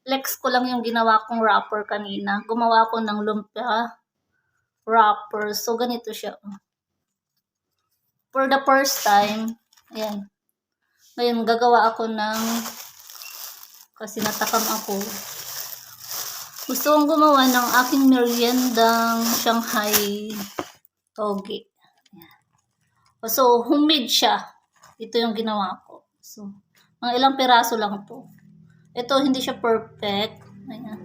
flex ko lang yung ginawa kong wrapper kanina. Gumawa ko ng lumpia wrapper. So, ganito siya. For the first time, ayan. Ngayon, gagawa ako ng, kasi natakam ako. Gusto kong gumawa ng aking meriendang Shanghai toge. Ayan. So, homemade siya. Ito yung ginawa ko. So, mga ilang piraso lang to. Ito, hindi siya perfect. Ayan.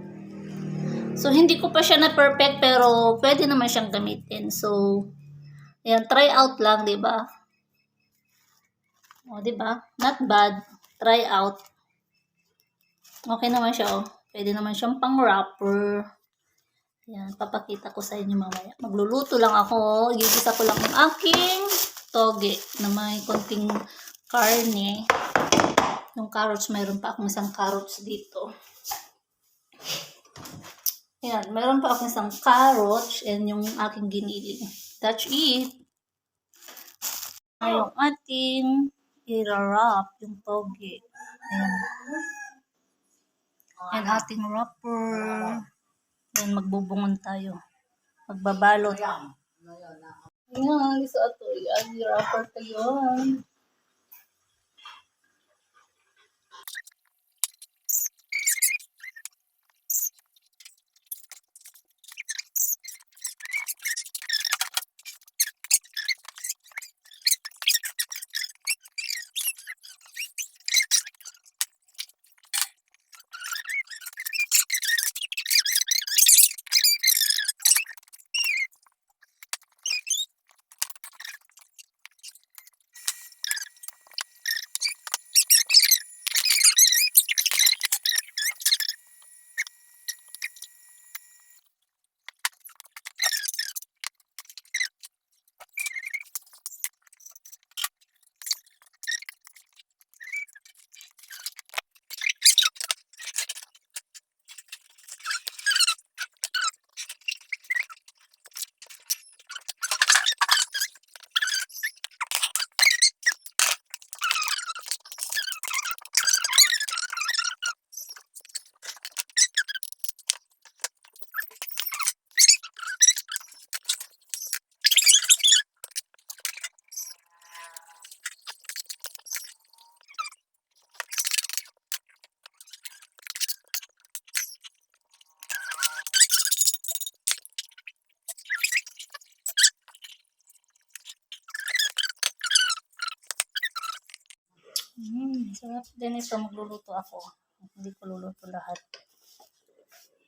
So, hindi ko pa siya na perfect, pero pwede naman siyang gamitin. So, ayan, try out lang, di ba? O, di ba? Not bad. Try out. Okay naman siya, oh. Pwede naman siyang pang-wrapper. Ayan, papakita ko sa inyo mamaya. Magluluto lang ako. Igigisa ko lang yung aking toge na may konting karne. Yung carrots, mayroon pa akong isang carrots dito. Ayan, mayroon pa akong isang carrots and yung aking giniling. That's it. Yung ating i-wrap yung toge. Ayan. And ating wrapper. Ayan, magbubungon tayo. Magbabalot. Ayan, isa ito. Ayan, i-wrapper tayo. Sarap din ito. Magluluto ako. Hindi ko luluto lahat.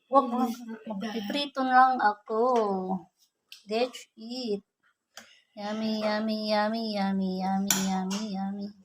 Wag mo. Magpiprito lang ako. That's it. Yummy, yummy, yummy, yummy, yummy, yummy, yummy.